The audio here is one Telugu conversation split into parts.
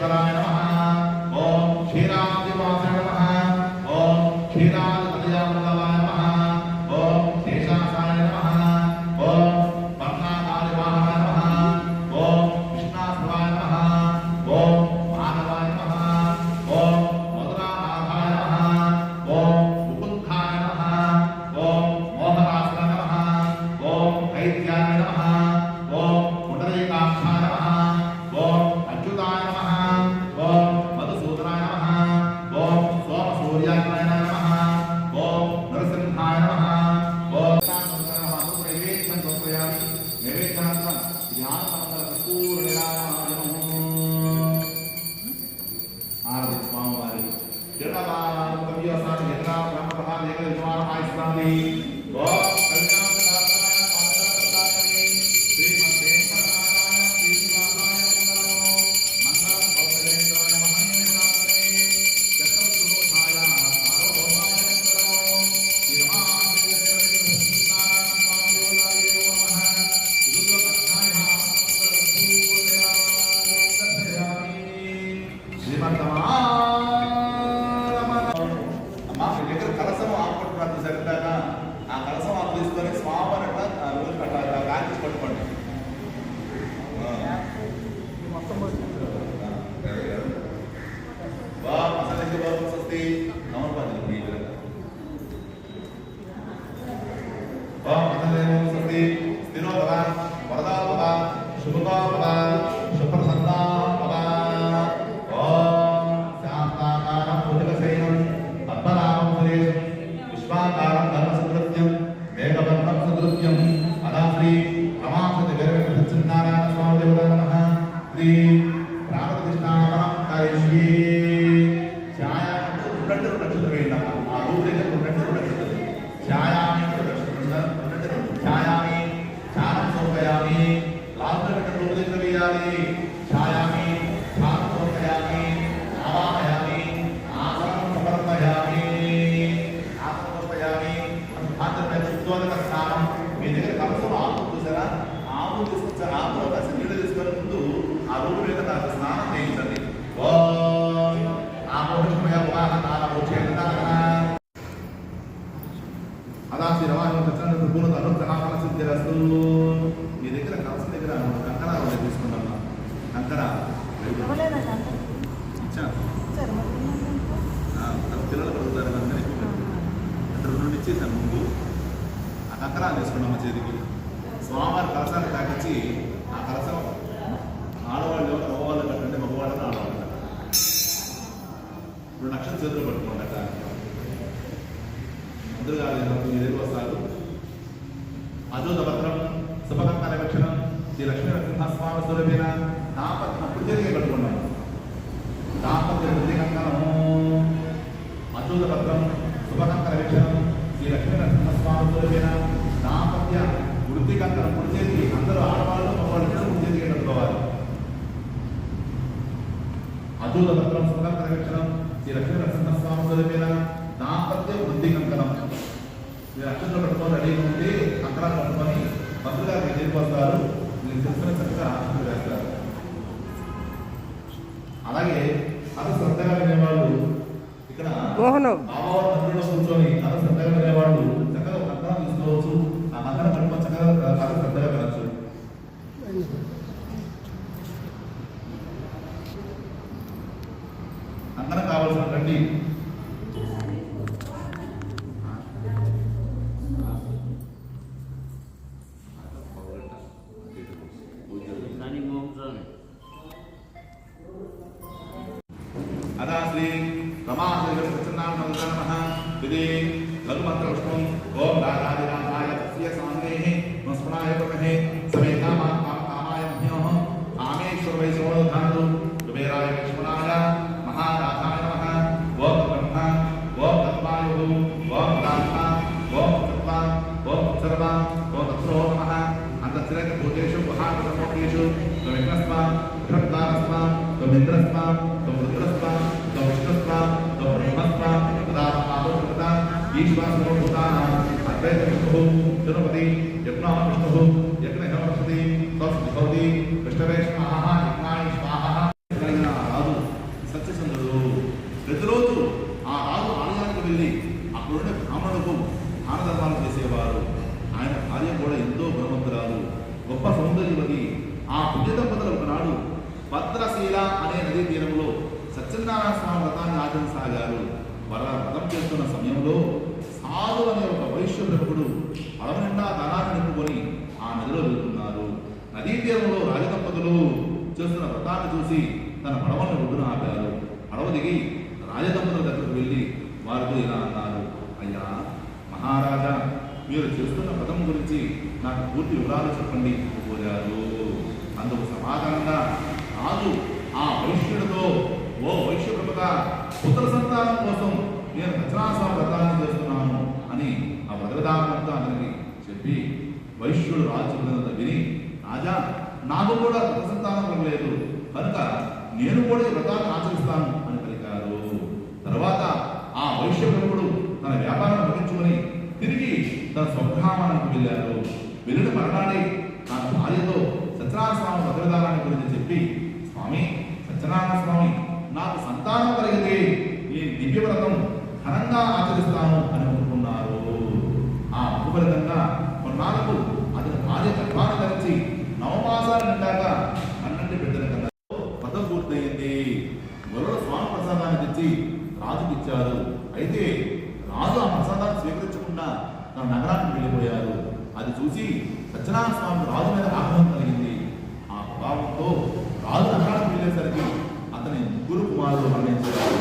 क्षीरेश्वराय नमः। ओम क्षीराब्धिवासाय नमः। ओम क्षीराब्धिवल्लभाय नमः। ओम शेषासाय नमः। ओम वर्णाकारिवाहाय नमः। ओम कृष्णास्वाय नमः। ओम मानवाय नमः। ओम मधुरानाथाय नमः। ओम मुकुन्दाय नमः। ओम मोहनास्ताय नमः। ओम दैत्याय नमः। ओम पुंडरीकाक्षाय नमः। ओम अच्युताय नमः। ओम मधुसूदनाय नमः। ओम सोमसूर्याय नमः। ओम नरसिंहाय नमः। ओम नैवेद्यं समर्पयामि। नैवेद्यार्थं ध्यानसमस्तपूर्णिराय आरति स्वामी जटानां कवियसां यत्रा ब्रह्मप्रभा देवदेवानां आयुष्मानि ओम మీ దగ్గర కలసం దగ్గర కంకణ తీసుకుంటాం కంకణ పిల్లలు పడుగుతారు కనుక రెండు నుండి ఇచ్చేసాను ముందు ఆ కంకణ తీసుకున్నాం చేతికి స్వామివారి కలసాన్ని తాకించి ఆ కలసం ఆడవాళ్ళు మగవాళ్ళు కట్టండి మగవాళ్ళని ఆడవాళ్ళు రెండు లక్షల చేతులు పట్టుకోండి అట్లా అందరూ కాదు మీ దగ్గర వస్తారు అజోదభద్రం శుభకంకణ రక్షణం శ్రీ లక్ష్మీ నరసింహస్వామి స్వరూపేణ దాంపత్యం పుణ్యతిగా కట్టుకున్నాం దాంపత్య వృద్ధికంకణం అజోదభద్రం శుభకంకణ రక్షణం శ్రీ లక్ష్మీ నరసింహస్వామి స్వరూపేణ దాంపత్య వృద్ధికంకణం పుణ్యతి అందరూ ఆడవాళ్ళు మగవాళ్ళు పుణ్యతిగా కట్టుకోవాలి అజోదభద్రం శుభకంకణ రక్షణం శ్రీ లక్ష్మీ నరసింహస్వామి స్వరూపేణ దాంపత్య వృద్ధికంకణం మీరు అక్షంలో పెట్టుకొని రెడీగా ఉంటే కంకణాలు పట్టుకొని మంత్రులు గారు దగ్గరికి వస్తారు మీరు తెలిసిన చక్కగా అక్షంలో వేస్తారు అలాగే అత శ్రద్ధగా వినేవాళ్ళు ఇక్కడ బాబావారి మందిరంలో కూర్చొని అత శ్రద్ధగా వినేవాళ్ళు చక్కగా కంకణం తీసుకోవచ్చు ఆ కంకణం పట్టుకొని చక్కగా అత శ్రద్ధగా వినొచ్చు కంకణం కావాల్సిన రండి अदाश्री रमाश्री नमः विदे लघुमंत्र पुष्पम ओम राजाधिराजाय तस्य सामने नमस्मराय प्रमहे समेतामा कामाय मह्योः कामेश्वर वैष्णव धातु कुबेराय विष्णुनाय महाराजाय नमः ओम ब्रह्मा ओम तत्वायुः ओम ब्रह्मा ओम तत्वा ओम सर्वा ओम तत्रो नमः अंतस्थिरक भूतेषु महाप्रसमोकेषु विघ्नस्मा विघ्नस्मा मित्रस्मा रुद्रस्मा विष्णुस्मा ब्रह्मस्मा तदा ईश्वरभूता अद्वैत विष्णु तिरुपति यज्ञ विष्णु यज्ञ भवति तस्ति भवति विष्णवे स्वाहा यज्ञाय स्वाहा వ్యాపారం చేసేవారు. ఆయన భార్య కూడా ఎంతో గుణవంతురాలు, గొప్ప సౌందర్యవతి. ఆ పుణ్య దంపతులు ఒకనాడు భద్రశీల అనే నదీ తీరంలో సత్యనారాయణ స్వామి వ్రతాన్ని ఆచరించసాగారు. వ్రతం చేస్తున్న సమయంలో సాధు అనే ఒక వైశ్య ప్రముఖుడు పడవ నిండా ధనాన్ని నింపుకొని ఆ నదిలో వెళ్తున్నారు. నదీ తీరంలో రాజదంపతులు చేస్తున్న వ్రతాన్ని చూసి తన పడవను ఒడ్డున ఆపారు. పడవ దిగి రాజదంపతుల దగ్గరకు వెళ్ళి వారితో ఇలా అన్నారు, అయ్యా మహారాజా, మీరు చేస్తున్న వ్రతం గురించి నాకు పూర్తి వివరాలు చెప్పండి కోరారు. అందుకు సమాధానంగా రాజు ఆ వైశ్యుడితో, ఓ వైశ్య ప్రముఖ, పుత్ర సంతానం కోసం నేను సత్యనారాయణ వ్రతాన్ని చేస్తున్నాను అని ఆ వ్రతవిధానంతో అతనికి చెప్పి వైశ్యుడు రాజు చెప్పినంత విని, రాజా, నాకు కూడా పుత్ర సంతానం కలగలేదు కనుక నేను కూడా ఈ వ్రతాన్ని ఆచరిస్తాను అని పలికారు. తర్వాత ఆ వైశ్య ప్రముఖుడు తన వ్యాపారం ముగించుకొని తిరిగి తన స్వగ్రామానికి వెళ్ళారు. వెళ్ళిన మరణాన్ని తన భార్యతో సత్యనారాయణ స్వామి వ్రతవిధానాన్ని గురించి చెప్పి, స్వామి సత్యనారాయణ స్వామి, నాకు సంతానం కలిగితే ఈ దివ్య వ్రతం ఘనంగా ఆచరిస్తాను అని అనుకున్నారు. ఆ ఫలితంగా కొన్నాళ్ళకు అతని భార్య గర్భాన్ని ధరించి నవమాసాలు నిండాక అన్నంటి బిడ్డల కన్నా వ్రతం పూర్తయింది. వరుడు స్వామి ప్రసాదాన్ని తెచ్చి రాజుకి ఇచ్చారు. అయితే రాజు ఆ ప్రసాదాన్ని స్వీకరించకుండా తన నగరానికి వెళ్ళిపోయారు. అది చూసి సత్యనారాయణ స్వామి రాజు మీద ఆగ్రహం కలిగింది. ఆ ప్రభావంతో రాజు నగరానికి వెళ్ళేసరికి అతని ముగ్గురు కుమారులు మరణించారు.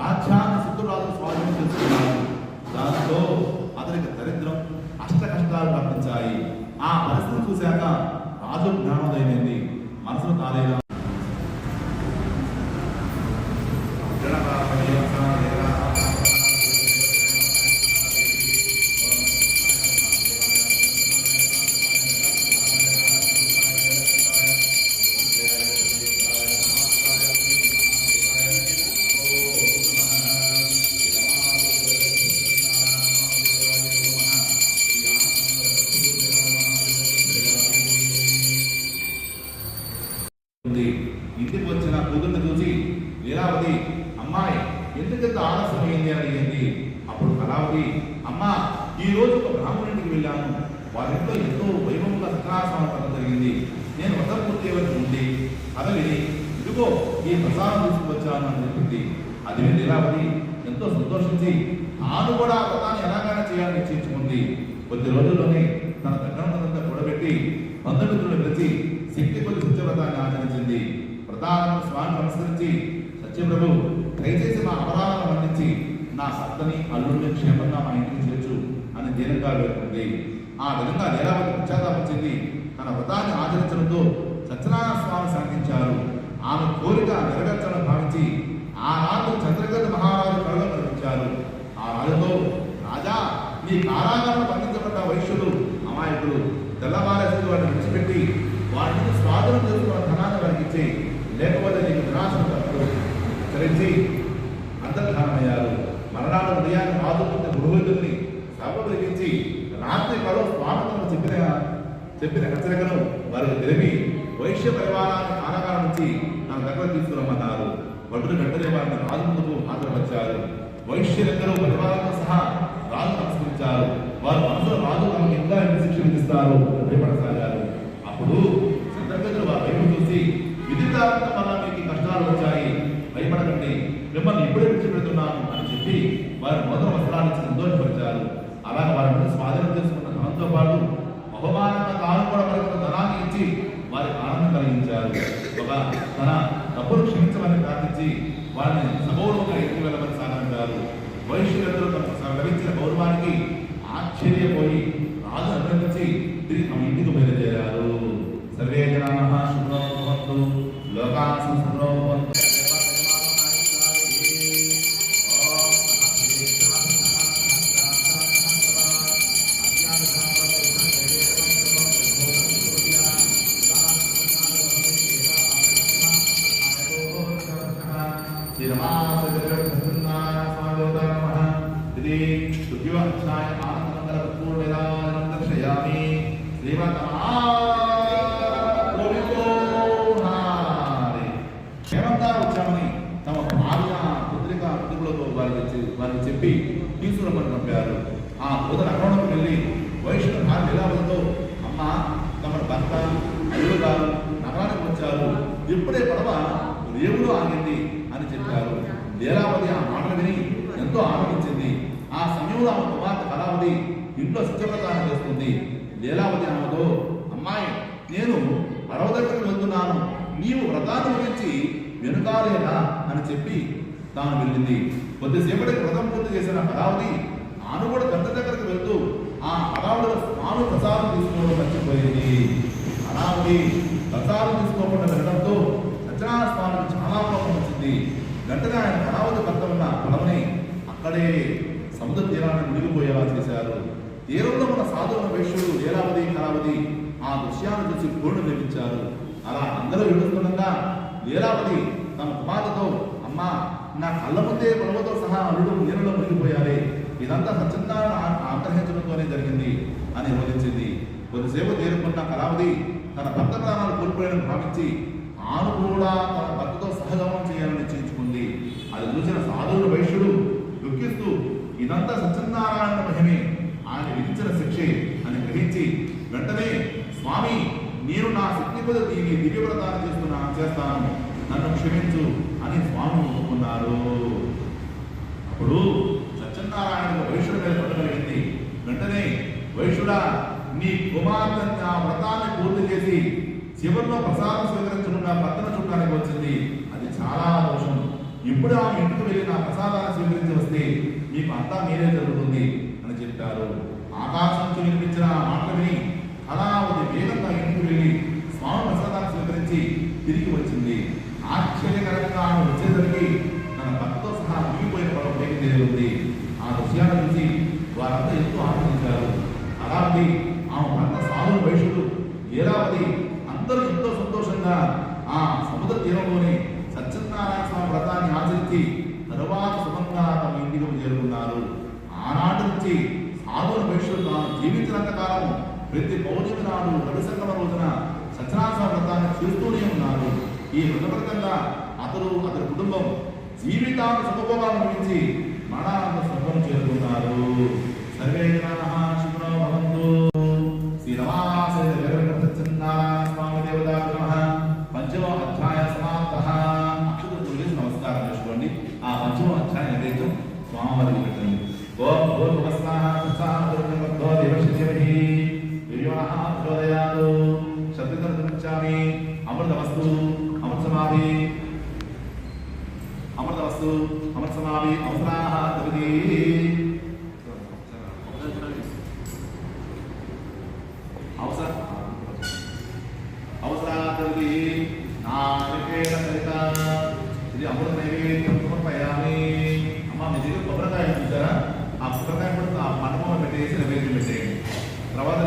రాజ్యాన్ని శత్రురాజు స్వాధీనం చేసుకున్నారు. దాంతో అతనికి దరిద్రం, అష్ట కష్టాలు ప్రాప్తించాయి. ఆ పరిస్థితి చూశాక రాజు జ్ఞానోదయమైంది. మనసును తాలేదా ఇంటికి వచ్చిన కూతుర్ని చూసి లీలావతి, అమ్మాయి ఎందుకంత ఆలస్యమైంది అని అడిగింది. అప్పుడు కళావతి, అమ్మా, ఈ రోజు ఒక బ్రాహ్మణుడికి వెళ్ళాను. వారింట్లో ఎంతో వైభవంగా సత్యనారాయణ జరిగింది. నేను వ్రతం పూర్తి ఉంది కథ విని ఇదిగో ఈ ప్రసాదం తీసుకువచ్చాను అని చెప్పింది. అది విని లీలావతి ఎంతో సంతోషించి తాను కూడా ఆ వ్రతాన్ని ఎలాగైనా చేయాలని నిశ్చయించుకుంది. కొద్ది రోజుల్లోనే తన దగ్గరంతా కూడబెట్టి బంధుమిత్రులు పిలిచి శక్తి కొద్ది సత్యవ్రతాన్ని ఆచరించింది. వ్రతాలను స్వామి నమస్కరించి, సత్యప్రభు, దయచేసి మా అపరాధాలను మన్నించి నా భర్తని అల్లుడిని క్షేమంగా మా ఇంటికి చేర్చు అని దీనంగా వేడుకుంది. ఆ విధంగా లీలావతి పశ్చాత్తాపించింది. తన వ్రతాన్ని ఆచరించడంతో సత్యనారాయణ స్వామి శాంతించారు. ఆమె కోరిక నెరవేర్చడం భావించి ఆ రాజు చంద్రగత మహారాజు కళలో కనిపించారు. ఆ రాజుతో, రాజా, నీ కారాగారంలో బంధించబడ్డ వైశ్యులు అమాయకులు తెల్లవారేసి వాటిని విడిచిపెట్టి వాటిని స్వాధీనం చేసుకున్న ధనాన్ని వారికి, లేకపోతే నీకు వినాశనం తప్పదు హెచ్చరించి అంతర్ధానమయ్యారు. మరణాల ఉదయాన్ని ఆదుకుంటే గృహోద్యుల్ని సభ్యులించి రాత్రి కలో స్వాగతం చెప్పిన హెచ్చరికను వారికి తెలిపి వైశ్య పరివారాన్ని కారాగారం నుంచి తన దగ్గర తీసుకురమ్మన్నారు. భటులు వెంటనే వారిని రాజు ముందుకు హాజరుపరిచారు. వైశ్యులందరూ పరివారంతో సహా రాజు నమస్కరించారు. వారు మనసులో రాజు తమకు ఇంకా ఎన్ని శిక్ష విధిస్తారు భయపడసాగారు. అప్పుడు చంద్రగతులు వారి వైపు చూసి, విధితాంతం వల్ల మీకు కష్టాలు వచ్చాయి, భయపడకండి, మిమ్మల్ని ఇప్పుడే విడిచిపెడుతున్నాను అని చెప్పి వారి నూతన వస్త్రాన్ని సంతోషపరిచారు. అలాగే వారి మీద స్వాధీనం చేసుకున్న ధనంతో పాటు బహుమానంగా తాను కూడా మరికొంత ధనాన్ని ఇచ్చి వారికి ఆనందం కలిగించారు. ఒక తన తప్పులు క్షమించమని ప్రార్థించి వారిని సగౌరవంగా ఇంటికి వెళ్ళమని సాగించారు. వైశ్యులందరూ తమకు లభించిన గౌరవానికి ఆశ్చర్యపోయి రాజు అభినందించి తిరిగి తమ ఇంటికి బయలుదేరారు. సర్వే జనాః శుభ్రో భవంతు, లోకాః సుఖినో భవంతు. వచ్చామని తమ భార్య పుత్రిక పుత్రులతో వారికి చెప్పి తీసుకురమ్మని పంపారు. ఆ ఆ దూత నగరంలోకి వెళ్ళి వైష్ణవ భార్య లీలావతితో, అమ్మ తమ భర్త అల్లుడు గారు నగరానికి వచ్చారు, ఇప్పుడే పడవ రేవులో ఆగింది అని చెప్పారు. లీలావతి ఆ మాటలు విని ఎంతో ఆనందించింది. ఆ సమయంలో ఆమె కుమార్తె కళావతి ఇంట్లో సత్యవ్రతాన్ని చేస్తుంది. లీలావతి ఆమెతో, అమ్మాయి నేను పడవ దగ్గరకు వెళ్తున్నాను, నీవు వ్రతాన్ని గురించి వెనుకాలేనా అని చెప్పి తాను వెళ్ళింది. కొద్దిసేపటికి వ్రతం పూర్తి చేసిన కళావతి తాను కూడా గంట దగ్గరకు వెళ్తూ ఆ కళావతిలో స్వామి ప్రసాదం తీసుకోవడం మర్చిపోయింది. కళావతి ప్రసాదం తీసుకోకుండా వెళ్ళడంతో సత్యనారాయణ స్వామికి చాలా కోపం వచ్చింది. వెంటనే ఆయన కళావతి భర్త ఉన్న పడవని అక్కడే సముద్ర తీరాన్ని మునిగిపోయేలా చేశారు. తీరంలో ఉన్న సాధువుల వైశ్యుడు లీలావతి కళావతి ఆ దృశ్యాన్ని చూసి పూర్ణ నిర్మించారు. అలా అందరూ విడుస్తుండగా లీలావతి తమ కుమార్తెతో, అమ్మ నా కళ్ళ ముందే పడవతో సహా అల్లుడు నీళ్ళలో మునిగిపోయారే, ఇదంతా సత్యనారాయణ ఆగ్రహించడంతోనే జరిగింది అని వదిలించింది. కొద్దిసేపు తేరుకున్న కళావతి తన భర్త ప్రాణాలు కోల్పోయాలని భావించి తాను కూడా తన భర్తతో సహగమనం చేయాలని నిశ్చయించుకుంది. అది చూసిన సాధువుల వైశ్యుడు దుఃఖిస్తూ ఇదంతా సత్యనారాయణ మహిమే, ఆయన విధించిన శిక్షే అని గ్రహించి వెంటనే, స్వామి నేను నా శక్తి కొద్ది ఈ దివ్యవ్రతాన్ని చేస్తాను, నన్ను క్షమించు అని స్వామి ఒప్పుకున్నారు. అప్పుడు సత్యనారాయణ వైశ్యుడి మీద పట్టగలిగింది. వెంటనే, వైశ్యుడా నీ కుమార్తె ఆ వ్రతాన్ని పూర్తి చేసి చివరిలో ప్రసాదం స్వీకరించకుండా భర్తను చూడడానికి వచ్చింది, అది చాలా దోషం. ఇప్పుడు ఆమె ఇంటికి వెళ్ళి నా ప్రసాదాన్ని స్వీకరించి వస్తే మీకు అంతా మీరే జరుగుతుంది అని చెప్పారు. ఆకాశం నుంచి వినిపించిన మాటలు విని కళావతి వేగంగా ఇంటికి వెళ్ళి స్వామి ప్రసాదాన్ని స్వీకరించి తిరిగి వచ్చింది. ఆశ్చర్యకరంగా ఆమె వచ్చేసరికి తన భర్తతో సహా మిగిలిపోయిన పడవ పైకి తేలింది. ఆ దృశ్యాన్ని చూసి వారంతా ఎంతో ఆనందించారు. అలాంటి ఆమె భర్త సాధువుల వైశ్యుడు లీలావతి అందరూ ఎంతో సంతోషంగా ఆ సముద్ర తీరంలోని సత్యనారాయణ స్వామి వ్రతాన్ని ఆచరించి తరువాత సుఖంగా తమ ఇంటికి చేరుకున్నారు. ఆనాటి నుంచి సాధువుల వైశ్యుడు తాను జీవించినంత కాలం ప్రతి పౌర్ణమి నాడు రవిసంగమ రోజున సత్యనారాయణ స్వామి వ్రతాన్ని చేస్తూనే ఉన్నారు. ఈ వ్రతవ్రతంగా అతడు అతని కుటుంబం జీవితాన్ని సుఖభోగాలను గురించి మరణానంద సుఖం చేరుకున్నారు. సర్వే జనాః సుఖినో భవంతు. శ్రీ రమాసేన వీరవేంకట సత్యనారాయణ స్వామి దేవతాభ్యో నమః. పంచమ అధ్యాయ సమాప్తః. అక్షతలు పూజ నమస్కారం చేసుకోండి. ఆ పంచమ అధ్యాయ నైవేద్యం స్వామివారికి పెట్టండి. ఓం భూర్భువస్వాహ తత్సవితుర్వరేణ్యో దేవస్య ధియోః ప్రచోదయాత్. శబ్దతర్పయామి. అమృతమస్తు అమృతసమాధి అమృతమస్తు అమృతసమాధి అవసరాః తవిధి. అవసరాతవిధి నారికేళ సహిత ఇది అమృత నైవేద్యం సమర్పయామి. అమ్మ మీ దగ్గర కొబ్బరికాయ చూసారా? ఆ కొబ్బరికాయ కూడా ఆ మండపంలో పెట్టేసి నైవేద్యం పెట్టేయండి. తర్వాత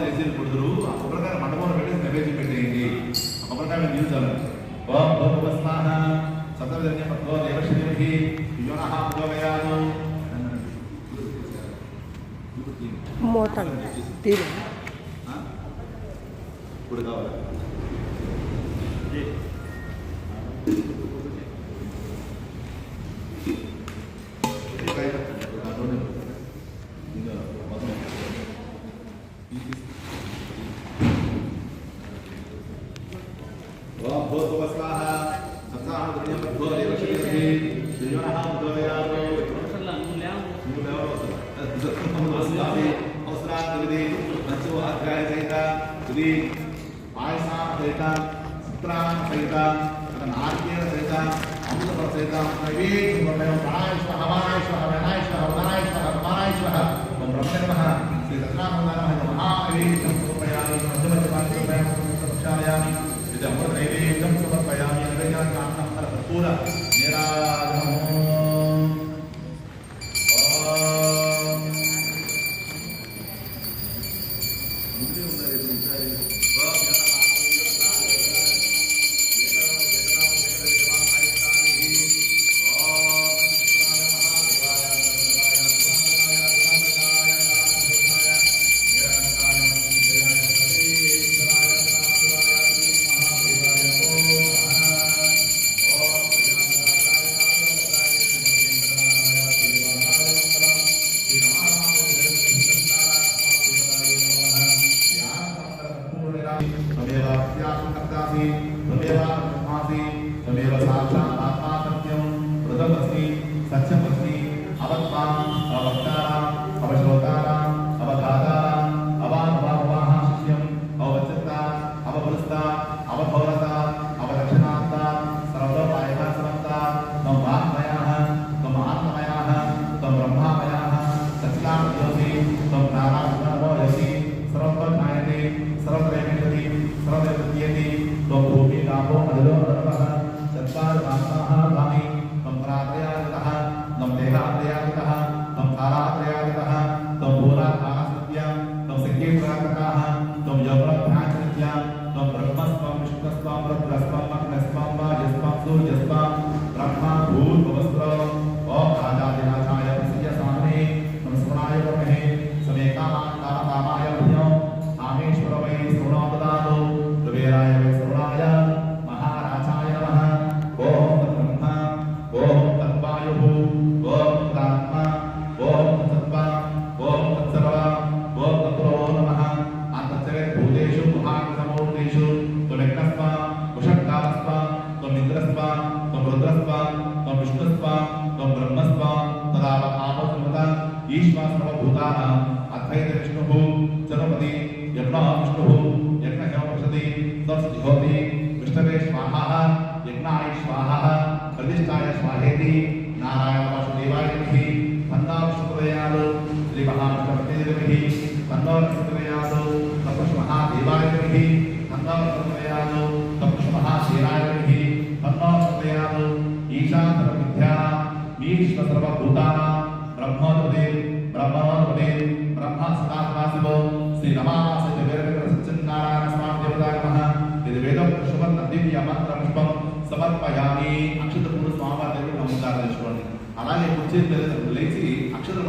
వేసిన పొడుదురు ఆ కొబ్బరికాయ మండపంలో పెట్టేసి నైవేద్యం పెట్టేయండి. ఆ కొబ్బరికాయ నీళ్ళు చాలండి. ఓం భూర్భువస్వాహ సప్తవిధన్యో దేవశ్రీ యోనః ప్రచోదయాత్. మోటార్ తీరు ఇప్పుడు కావాలి. భూర్భువస్వాహ సప్తవిధన్యో దేవశ్రీ యోనః ప్రచోదయాత్. అవసరాతవిధి పంచమ అధ్యాయ సహిత ఇది పాయసా సహిత చిత్రాన్న సహిత నారికేళ సహిత అమృత సహిత నైవేద్యం ప్రాణాయేశ్వర హవాయేశ్వర వేణాయేశ్వర వదనాయేశ్వర రమాయేశ్వర ఓం బ్రహ్మణే నమః. శ్రీ సత్యనారాయణ మహానైవేద్యం సమర్పయామి. ప్రక్షాళయామి. ఇది అమృత నైవేద్యం సమర్పయామి. నైవేద్యానికి అన్నంతర కర్పూర నీరాజనము. ब्रह्मासि त्वमेव ब्रह्मासि त्वमेव साक्षात् आत्मा सत्यं वृतमस्मि सत्यमस्मि अवत्ताम् अवक्ताराम् अवश्रोताराम् अवधाताराम् अवानुभावाः शिष्यम् अवचित्ता अवपुरस्ता अवभौरता अवदक्षिणान्ता सर्वोपायः समन्ता त्वं वाङ्मयः त्वं आत्ममयः त्वं ब्रह्मामयः सच्चिदानन्दोऽसि त्वं प्राणात्मनमोऽसि सर्वज्ञायते सर्वत्रयमिषति सर्वत्रयप्रतीयते त्वं भूमि गावो अजलो नरः चत्वारमात्माः स्वामी त्वं परात्रयागतः त्वं देहात्रयागतः त्वं कालात्रयागतः त्वं भूरात्मासत्या त्वं सख्येन्द्रागतः त्वं योगभ्रांसत्या त्वं ब्रह्मस्त्वं विष्णुस्त्वं रुद्रस्त्वं अग्निस्त्वं वायुस्त्वं सूर्यस्त्वं ब्रह्मा भूर्भुवस्त्वं ओम राजाधिराजाय प्रसीय स्वामिने नमस्काराय ब्रह्मणे समे कामान् कामकामाय भ्यो कामेश्वर वै श्रवणो ददातु कुबेराय वै श्रवणाय महाराजाय नमः ओम तद्ब्रह्मा ओम तद्वायुः ओम तदात्मा ओम तत्सत्त्वा ओम तत्सर्वा ओम तत्रो नमः अन्तर्जगद्भूतेषु महासमूर्तेषु त्वमेकस्त्वा कुशक्कालस्त्वा त्वमिन्द्रस्त्वा त्वं रुद्रस्त्वा त्वं विष्णुस्त्वा त्वं ब्रह्मस्त्वा तदाव आपसर्वदा ईश्वा सर्वभूतानाम् अद्वैत विष्णुः जगपति यज्ञः विष्णुः यज्ञः वक्षति तत्सुहोति विष्णवे स्वाहा यज्ञाय स्वाहा प्रतिष्ठाय स्वाहेति नारायण वासुदेवाय नमः तन्नो विष्णुप्रदयालो श्री महाविष्णुपते नमः तन्नो विष्णुप्रदयालो तपस् महादेवाय नमः तन्नो विष्णुप्रदयालो तपस् महाशीलाय नमः तन्नो विष्णुप्रदयालो ईशान सर्वविद्या ईश्वर सर्वभूतानां ब्रह्मोत्पत्ति ब्रह्मोत्पत्ति ब्रह्म सदाशिवो श्री नमासि सच्चिदानंद स्वामी देवताय नमः यदि वेदं शुभं दिव्य मंत्र पुष्पं సమర్పయామి అక్షత పూర్వ స్వామివారి దగ్గర నమస్కారం చేసుకోండి అలాగే కుర్చీ లేచి అక్షతలు